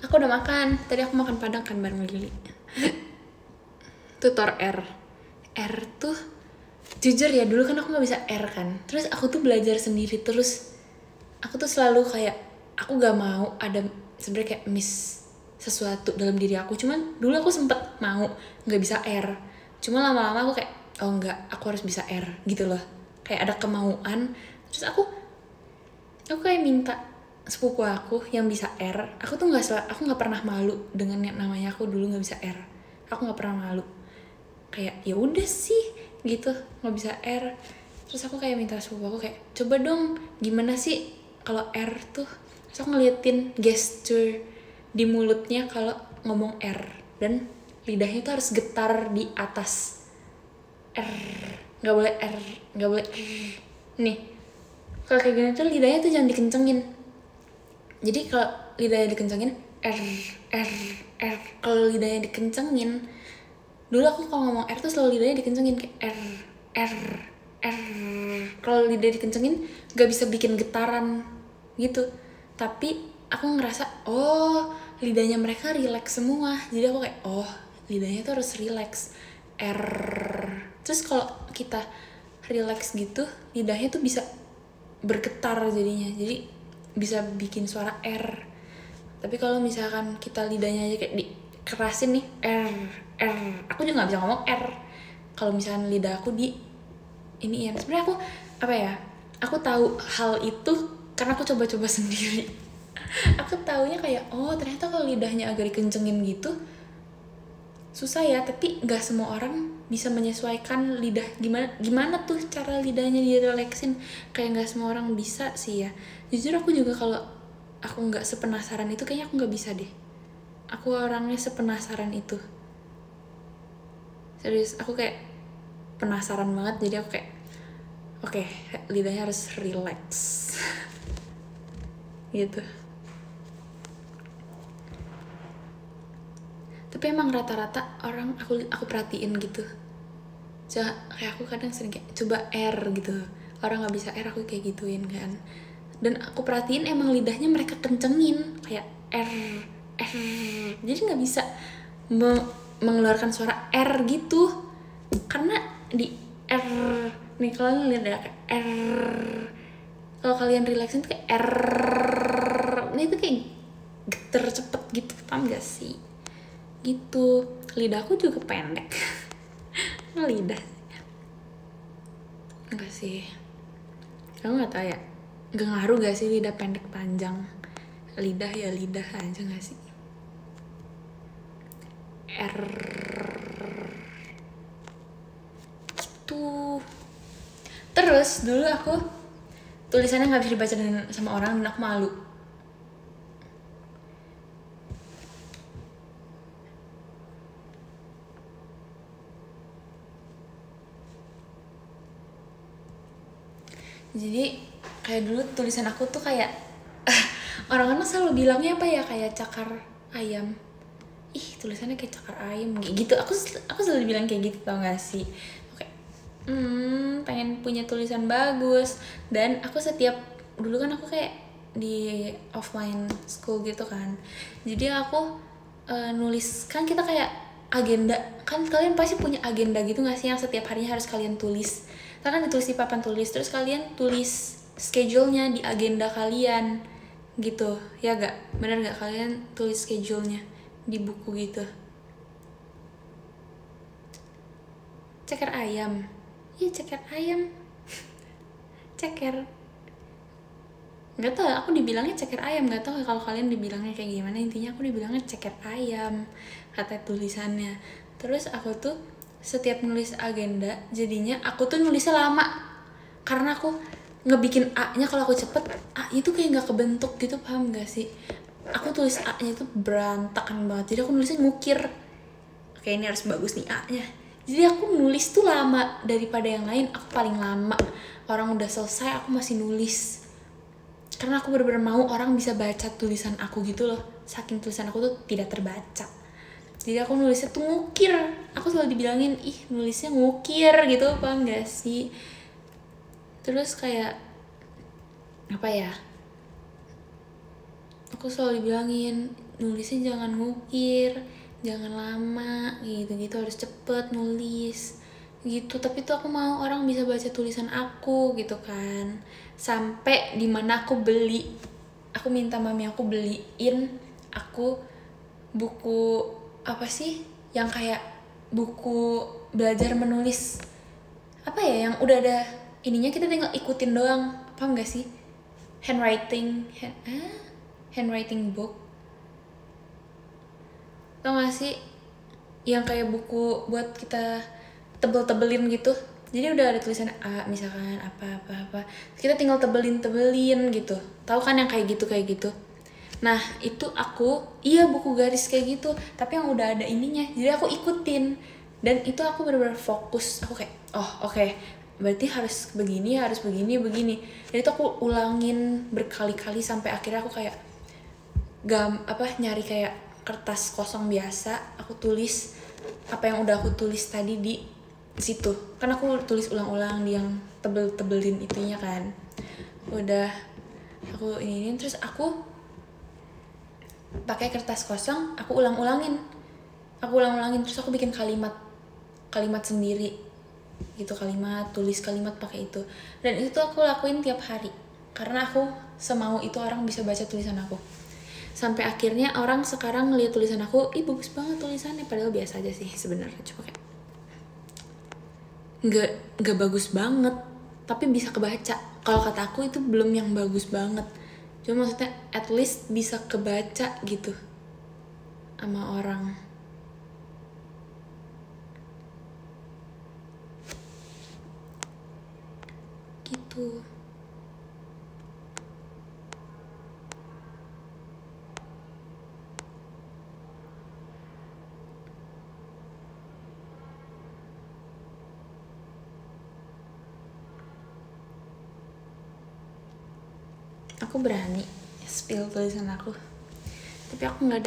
Aku udah makan, tadi aku makan padang kan bareng Lili. Tutor R tuh jujur ya, dulu kan aku gak bisa R kan. Terus aku tuh belajar sendiri terus aku tuh selalu kayak aku gak mau ada sebenarnya kayak miss sesuatu dalam diri aku. Cuman dulu aku sempet mau nggak bisa R, cuma lama-lama aku kayak oh enggak, aku harus bisa R gitu loh, kayak ada kemauan. Terus aku kayak minta sepupu aku yang bisa R. Aku tuh nggak pernah malu dengan yang namanya aku dulu nggak bisa R. Aku nggak pernah malu, kayak ya udah sih gitu nggak bisa R. Terus aku kayak minta sepupu aku kayak coba dong gimana sih kalau R tuh. Terus aku ngeliatin gesture di mulutnya kalau ngomong R, dan lidahnya tuh harus getar di atas R, nggak boleh R, nggak boleh R. Nih kalau kayak gini tuh lidahnya tuh jangan dikencengin. Jadi kalau lidahnya dikencengin R R R, kalau lidahnya dikencengin, dulu aku kalau ngomong R tuh selalu lidahnya dikencengin kayak R R R. Kalau lidah dikencengin gak bisa bikin getaran gitu. Tapi aku ngerasa oh lidahnya mereka relax semua, jadi aku kayak oh lidahnya tuh harus relax R. Terus kalau kita relax gitu lidahnya tuh bisa bergetar jadinya, jadi bisa bikin suara R. Tapi kalau misalkan kita lidahnya aja kayak dikerasin nih R R, aku juga nggak bisa ngomong R. Kalau misalkan lidah aku di ini ya, sebenarnya aku apa ya, aku tahu hal itu karena aku coba-coba sendiri. Aku taunya kayak oh ternyata kalau lidahnya agak dikencengin gitu susah ya, tapi nggak semua orang bisa menyesuaikan lidah gimana tuh cara lidahnya direlaksin, kayak nggak semua orang bisa sih ya. Jujur aku juga kalau aku nggak sepenasaran itu kayaknya aku nggak bisa deh. Aku orangnya sepenasaran itu, serius aku kayak penasaran banget, jadi aku kayak oke, lidahnya harus relax gitu. Tapi emang rata-rata orang aku perhatiin gitu, kayak aku kadang sering kayak coba R gitu, orang nggak bisa R aku kayak gituin kan. Dan aku perhatiin emang lidahnya mereka kencengin kayak R R, jadi nggak bisa mengeluarkan suara R gitu, karena di R nih kalian lihat ya kayak R. Kalau kalian relaxin tuh kayak R, ini tuh kayak geter cepet gitu, paham gak sih? Gitu. Lidahku juga pendek. Lidah enggak sih, kamu nggak tahu ya, nggak ngaruh gak sih lidah pendek panjang? Lidah ya lidah aja gak sih? R gitu. Terus dulu aku tulisannya nggak bisa dibaca sama orang dan aku malu. Jadi kayak dulu tulisan aku tuh kayak orang-orang selalu bilangnya apa ya, kayak cakar ayam. Ih tulisannya kayak cakar ayam gitu. Aku selalu bilang kayak gitu, tau gak sih? Kayak pengen punya tulisan bagus. Dan aku setiap dulu kan aku kayak di offline school gitu kan, jadi aku nulis kan, kita kayak agenda kan, kalian pasti punya agenda gitu gak sih yang setiap harinya harus kalian tulis. Kan ditulis di papan tulis, terus kalian tulis schedule-nya di agenda kalian gitu ya gak? Bener gak kalian tulis schedule-nya di buku gitu? Ceker ayam, iya ceker ayam ceker, nggak tahu aku dibilangnya ceker ayam, nggak tahu kalau kalian dibilangnya kayak gimana. Intinya aku dibilangnya ceker ayam kata tulisannya. Terus aku tuh setiap nulis agenda jadinya aku tuh nulisnya lama, karena aku ngebikin A-nya kalau aku cepet A-nya tuh kayak nggak kebentuk gitu, paham gak sih? Aku tulis A-nya tuh berantakan banget, jadi aku nulisnya ngukir. Oke ini harus bagus nih A-nya, jadi aku nulis tuh lama daripada yang lain. Aku paling lama, orang udah selesai aku masih nulis, karena aku bener-bener mau orang bisa baca tulisan aku gitu loh, saking tulisan aku tuh tidak terbaca. Jadi aku nulisnya tuh ngukir, aku selalu dibilangin ih nulisnya ngukir gitu, paham gak sih? Terus kayak apa ya, aku selalu dibilangin nulisnya jangan ngukir, jangan lama gitu-gitu, harus cepet nulis gitu. Tapi tuh aku mau orang bisa baca tulisan aku gitu kan. Sampai dimana aku minta mami aku beliin aku buku apa sih yang kayak buku belajar menulis apa ya, yang udah ada ininya, kita tinggal ikutin doang, paham gak sih? Handwriting book, tau gak sih, yang kayak buku buat kita tebel-tebelin gitu. Jadi udah ada tulisan A misalkan apa kita tinggal tebelin gitu, tahu kan yang kayak gitu. Nah itu aku buku garis kayak gitu, tapi yang udah ada ininya, jadi aku ikutin. Dan itu aku benar-benar fokus, aku kayak oke, berarti harus begini. Dan itu aku ulangin berkali-kali sampai akhirnya aku kayak nyari kayak kertas kosong biasa, aku tulis apa yang udah aku tulis tadi di situ. Kan aku tulis ulang-ulang di yang tebel-tebelin itunya kan. Udah aku ini terus aku pakai kertas kosong, aku ulang-ulangin terus aku bikin kalimat sendiri gitu, tulis kalimat pakai itu. Dan itu tuh aku lakuin tiap hari karena aku semau itu orang bisa baca tulisan aku. Sampai akhirnya orang sekarang ngeliat tulisan aku, ih bagus banget tulisannya, padahal biasa aja sih sebenarnya, cuma kayak nggak bagus banget tapi bisa kebaca. Kalau kata aku itu belum yang bagus banget, cuma maksudnya at least bisa kebaca gitu sama orang. Gitu. Aku berani spill tulisan aku, tapi aku nggak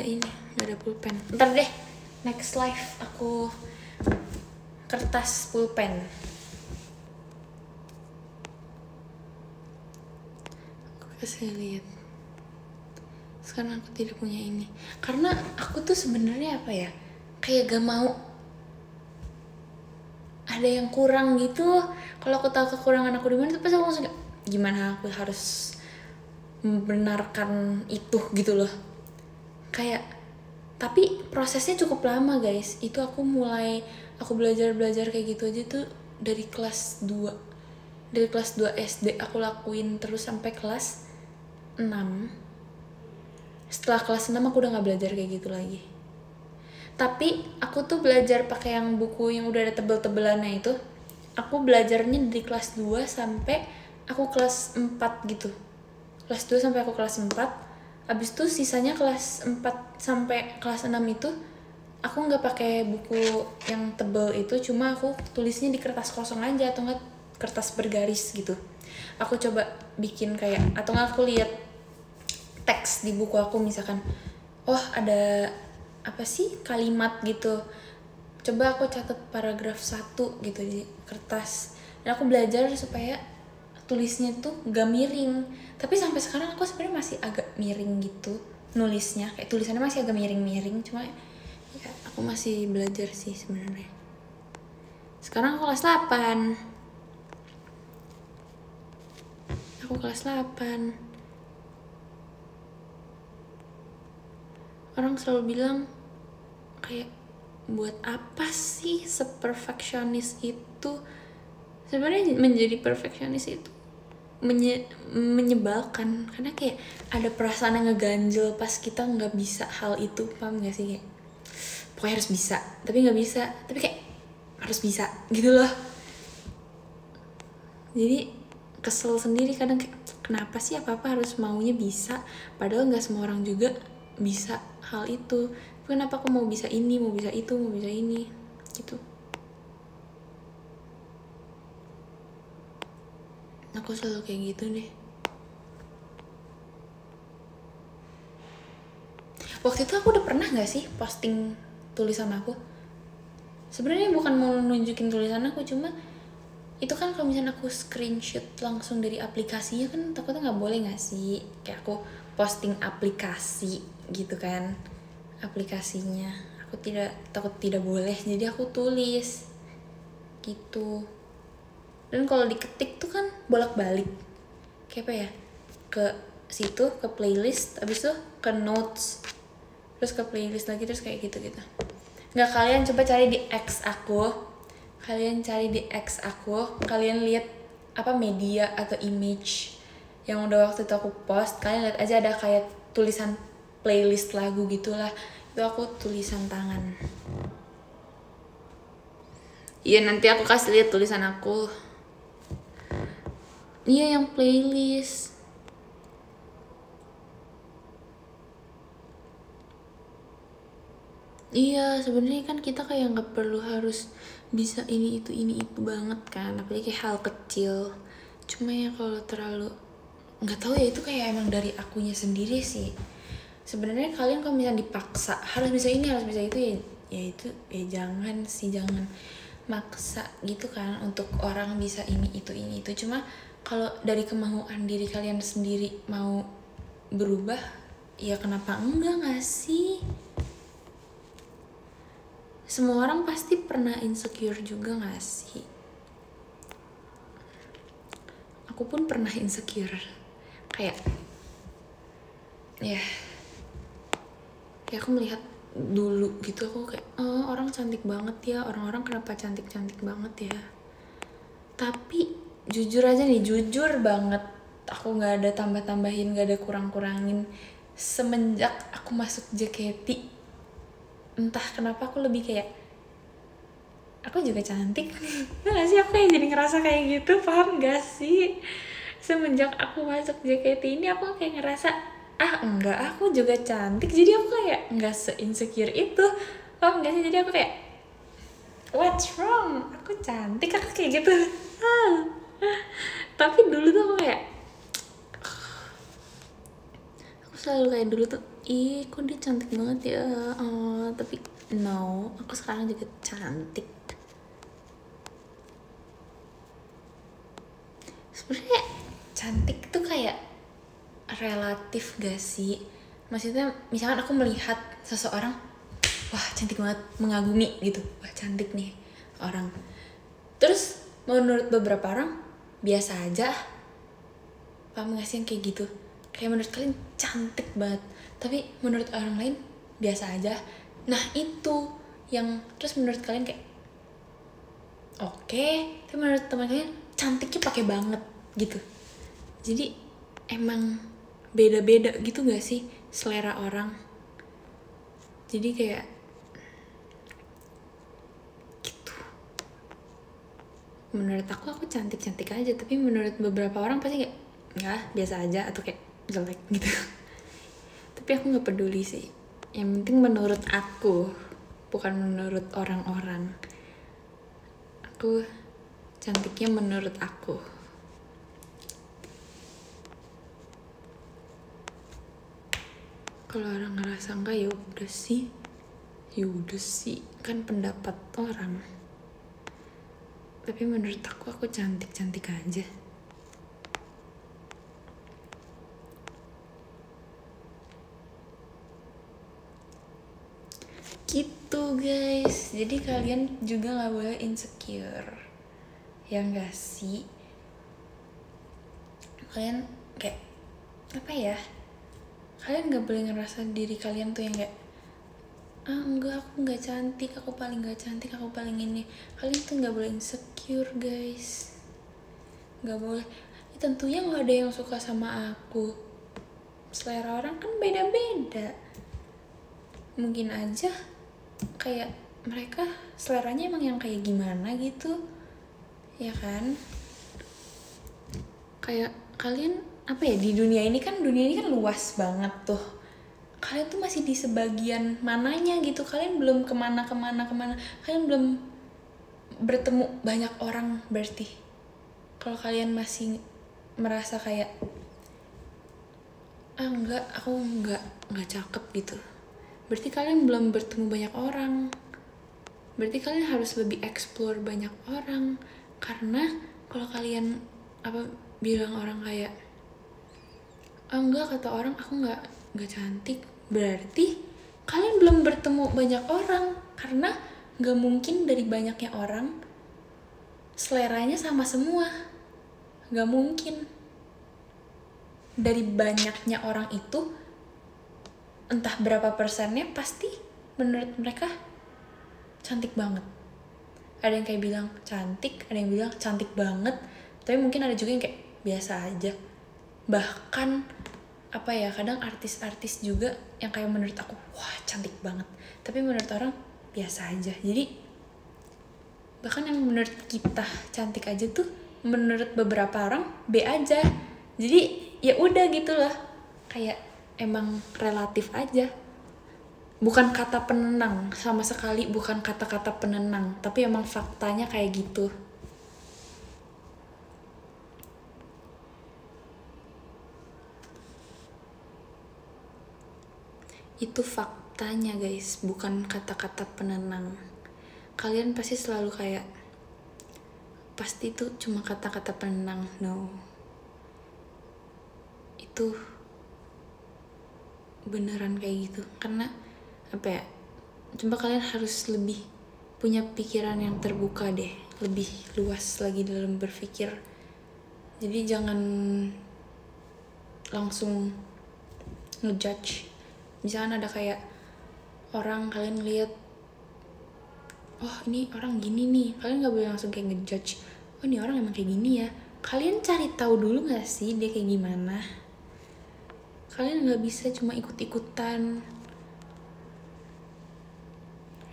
ada pulpen. Ntar deh, next live aku kertas pulpen. Aku kasih lihat. Sekarang aku tidak punya ini karena aku tuh sebenarnya apa ya, kayak gak mau ada yang kurang gitu. Kalau aku tahu kekurangan aku di mana, tuh pasti aku langsung gimana aku harus membenarkan itu gitu loh. Kayak tapi prosesnya cukup lama guys. Itu aku belajar kayak gitu aja tuh dari kelas 2 SD aku lakuin terus sampai kelas 6. Setelah kelas 6 aku udah gak belajar kayak gitu lagi. Tapi aku tuh belajar pakai yang buku yang udah ada tebel-tebelannya itu. Aku belajarnya dari kelas 2 sampai aku kelas 4 gitu. Kelas 2 sampai aku kelas 4. Abis itu sisanya kelas 4 sampai kelas 6 itu aku gak pakai buku yang tebel itu, cuma aku tulisnya di kertas kosong aja atau enggak kertas bergaris gitu. Aku coba bikin kayak, atau enggak aku lihat teks di buku aku misalkan, ada apa sih kalimat gitu, coba aku catat paragraf 1 gitu di kertas. Dan aku belajar supaya tulisnya tuh gak miring. Tapi sampai sekarang aku sebenarnya masih agak miring gitu nulisnya, kayak tulisannya masih agak miring-miring, cuma ya aku masih belajar sih sebenarnya. Sekarang aku kelas 8. Orang selalu bilang kayak buat apa sih seperfeksionis itu. Sebenarnya menjadi perfeksionis itu menyebalkan, karena kayak ada perasaan yang ngeganjel pas kita nggak bisa hal itu, paham gak sih? Kayak pokoknya harus bisa tapi nggak bisa, tapi kayak harus bisa gitu loh. Jadi kesel sendiri kadang, kayak kenapa sih apa-apa harus maunya bisa, padahal nggak semua orang juga bisa hal itu. Kenapa aku mau bisa ini, mau bisa itu, mau bisa ini gitu. Aku selalu kayak gitu deh. Waktu itu aku udah pernah gak sih posting tulisan aku? Sebenarnya bukan mau nunjukin tulisan aku, cuma itu kan kalau misalnya aku screenshot langsung dari aplikasinya kan takutnya nggak boleh nggak sih, kayak aku posting aplikasi gitu kan, aplikasinya aku takut tidak boleh, jadi aku tulis gitu. Dan kalau diketik tuh kan bolak-balik, kayak apa ya, ke situ, ke playlist, abis itu ke notes, terus ke playlist lagi, terus kayak gitu. Nggak, kalian coba cari di X aku, kalian lihat apa media atau image yang udah waktu itu aku post, kalian lihat aja ada kayak tulisan playlist lagu gitulah, itu aku tulisan tangan. Iya, nanti aku kasih lihat tulisan aku. Iya, yang playlist. Iya, sebenarnya kan kita kayak nggak perlu harus bisa ini itu banget kan, apalagi kayak hal kecil. Cuma ya kalau terlalu, nggak tahu ya, itu kayak emang dari akunya sendiri sih. Sebenarnya kalian kalau misalnya dipaksa harus bisa ini, harus bisa itu, ya itu ya jangan maksa gitu kan untuk orang bisa ini itu. Cuma kalau dari kemauan diri kalian sendiri mau berubah, ya kenapa enggak, nggak sih? Semua orang pasti pernah insecure juga nggak sih? Aku pun pernah insecure, kayak ya aku melihat dulu gitu, aku kayak orang cantik banget ya, orang-orang kenapa cantik-cantik banget ya. Tapi jujur banget, aku nggak ada tambah-tambahin, nggak ada kurang-kurangin. Semenjak aku masuk JKT, entah kenapa aku lebih kayak, aku juga cantik. Nggak sih, aku kayak jadi ngerasa kayak gitu, paham gak sih? Semenjak aku masuk JKT ini, aku kayak ngerasa enggak, aku juga cantik. Jadi aku kayak nggak se-insecure itu, paham gak sih? Jadi aku kayak, what's wrong, aku cantik, aku kayak gitu. Tapi dulu tuh aku kayak, aku selalu kayak dulu tuh, kok dia cantik banget ya. Tapi no, aku sekarang juga cantik. Sebenarnya cantik tuh kayak relatif gak sih? Maksudnya misalkan aku melihat seseorang, wah cantik banget, mengagumi gitu, wah cantik nih orang. Terus menurut beberapa orang biasa aja, paham gak sih yang kayak gitu? Kayak menurut kalian cantik banget, tapi menurut orang lain biasa aja. Nah itu yang, terus menurut kalian kayak oke, tapi menurut teman kalian cantiknya pakai banget gitu. Jadi emang beda-beda gitu gak sih selera orang? Jadi kayak gitu. Menurut aku cantik-cantik aja, tapi menurut beberapa orang pasti kayak nggak, biasa aja, atau kayak jelek gitu. Tapi aku nggak peduli sih, yang penting menurut aku, bukan menurut orang-orang. Aku cantiknya menurut aku. Kalau orang ngerasa enggak, ya udah sih, kan pendapat orang. Tapi menurut aku cantik aja. Gitu guys, jadi kalian juga nggak boleh insecure, ya nggak sih? Kalian kayak apa ya? Kalian nggak boleh ngerasa diri kalian tuh yang kayak, enggak, aku nggak cantik, aku paling nggak cantik, aku paling ini. Kalian tuh nggak boleh insecure guys, nggak boleh. Tentunya nggak ada yang suka sama aku, selera orang kan beda-beda. Mungkin aja kayak mereka seleranya emang yang kayak gimana gitu, ya kan? Kayak kalian apa ya, di dunia ini kan luas banget tuh. Kalian tuh masih di sebagian mananya gitu, kalian belum kemana, kalian belum bertemu banyak orang. Berarti kalau kalian masih merasa kayak enggak, aku enggak cakep gitu, berarti kalian belum bertemu banyak orang. Berarti kalian harus lebih explore banyak orang. Karena kalau kalian bilang orang kayak enggak, kata orang aku nggak cantik, berarti kalian belum bertemu banyak orang. Karena nggak mungkin dari banyaknya orang seleranya sama semua. Gak mungkin. Dari banyaknya orang itu, entah berapa persennya pasti menurut mereka cantik banget. Ada yang kayak bilang cantik, ada yang bilang cantik banget, tapi mungkin ada juga yang kayak biasa aja. Bahkan kadang artis-artis juga yang kayak menurut aku wah cantik banget, tapi menurut orang biasa aja. Jadi bahkan yang menurut kita cantik aja tuh menurut beberapa orang B aja. Jadi ya udah gitu loh, kayak emang relatif aja. Bukan kata penenang, sama sekali bukan kata-kata penenang, tapi emang faktanya kayak gitu. Itu faktanya guys, bukan kata-kata penenang. Kalian pasti selalu kayak pasti itu cuma kata-kata penenang. No, itu beneran kayak gitu. Karena coba kalian harus lebih punya pikiran yang terbuka deh, lebih luas lagi dalam berpikir. Jadi jangan langsung ngejudge. Misalkan ada kayak orang, kalian lihat oh ini orang gini nih, kalian gak boleh langsung kayak ngejudge, oh ini orang emang kayak gini ya. Kalian cari tahu dulu gak sih dia kayak gimana. Kalian gak bisa cuma ikut-ikutan.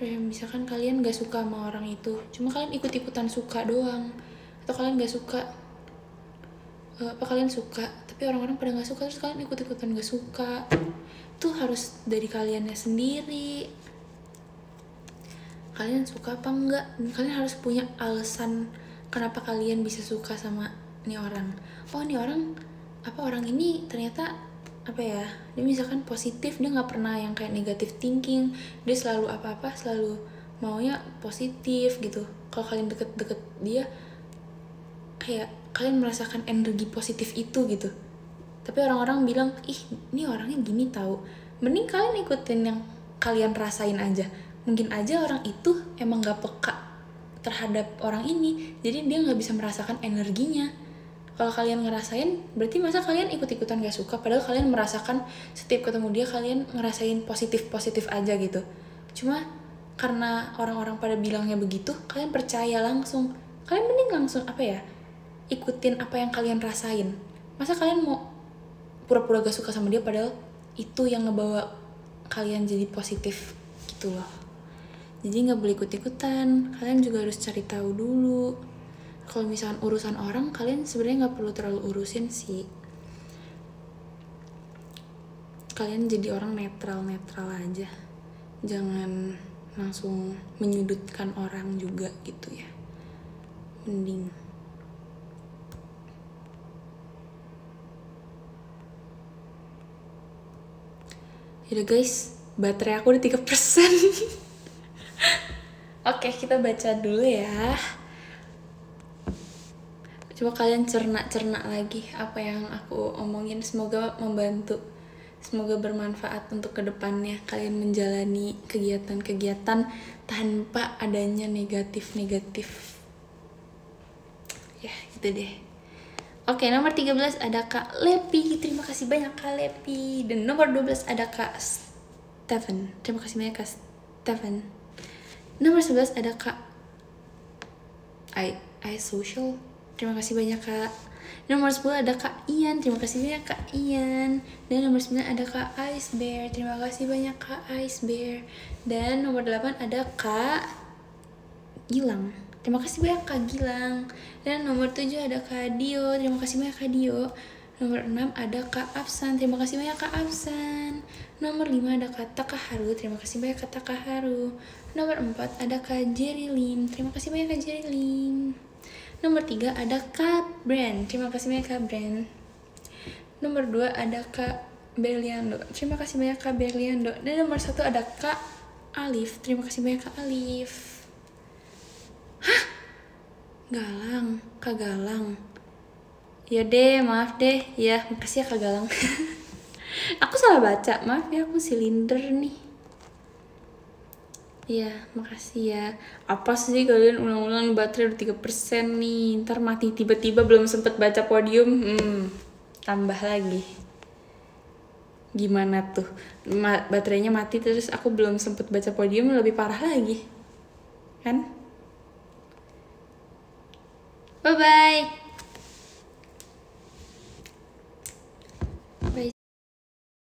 Misalkan kalian gak suka sama orang itu, cuma kalian ikut-ikutan suka doang. Atau kalian gak suka, kalian suka tapi orang-orang pada gak suka, terus kalian ikut-ikutan gak suka. Itu harus dari kaliannya sendiri. Kalian suka apa enggak? Kalian harus punya alasan kenapa kalian bisa suka sama nih orang. Oh nih orang, orang ini ternyata dia misalkan positif, dia nggak pernah yang kayak negative thinking, dia selalu selalu maunya positif gitu. Kalau kalian deket-deket dia, kayak kalian merasakan energi positif itu gitu. Tapi orang-orang bilang ih ini orangnya gini tahu, mending kalian ikutin yang kalian rasain aja. Mungkin aja orang itu emang gak peka terhadap orang ini, jadi dia gak bisa merasakan energinya. Kalau kalian ngerasain, berarti masa kalian ikut-ikutan gak suka, padahal kalian merasakan setiap ketemu dia kalian ngerasain positif-positif aja gitu. Cuma karena orang-orang pada bilangnya begitu, kalian percaya langsung. Kalian mending langsung ikutin apa yang kalian rasain. Masa kalian mau pura-pura gak suka sama dia, padahal itu yang ngebawa kalian jadi positif gitu loh. Jadi gak boleh ikut-ikutan, kalian juga harus cari tahu dulu. Kalau misalkan urusan orang, kalian sebenarnya gak perlu terlalu urusin sih. Kalian jadi orang netral-netral aja. Jangan langsung menyudutkan orang juga gitu ya. Mending. Yaudah guys, baterai aku udah 3%. Oke, kita baca dulu ya. Coba kalian cerna lagi apa yang aku omongin. Semoga membantu, semoga bermanfaat untuk kedepannya kalian menjalani kegiatan-kegiatan tanpa adanya negatif ya gitu deh. Oke, nomor 13 ada Kak Lepi, terima kasih banyak Kak Lepi. Dan nomor 12 ada Kak Stephen, terima kasih banyak Kak Stephen. Nomor 11 ada Kak I Social, terima kasih banyak Kak. Nomor 10 ada Kak Ian, terima kasih banyak Kak Ian. Dan nomor 9 ada Kak Ice Bear, terima kasih banyak Kak Ice Bear. Dan nomor 8 ada Kak Gilang, terima kasih banyak Kak Gilang. Dan nomor 7 ada Kak Dio, terima kasih banyak Kak Dio. Nomor 6 ada Kak Afsan, terima kasih banyak Kak Afsan. Nomor 5 ada Kak Takaharu, terima kasih banyak Kak Takaharu. Nomor 4 ada Kak Jerilyn, terima kasih banyak Kak Jerilyn. Nomor 3 ada Kak Brand, terima kasih banyak Kak Brand. Nomor 2 ada Kak Berliando, terima kasih banyak Kak Berliando. Dan nomor 1 ada Kak Alif, terima kasih banyak Kak Alif. Hah? Galang, Kak Galang. Ya deh, maaf deh. Ya, makasih ya Kak Galang. Aku salah baca, maaf ya, aku silinder nih. Iya, makasih ya. Apa sih kalian ulang-ulang baterai udah 3% nih. Ntar mati tiba-tiba belum sempet baca podium. Tambah lagi. Gimana tuh? Baterainya mati terus aku belum sempet baca podium, lebih parah lagi. Kan? Bye-bye.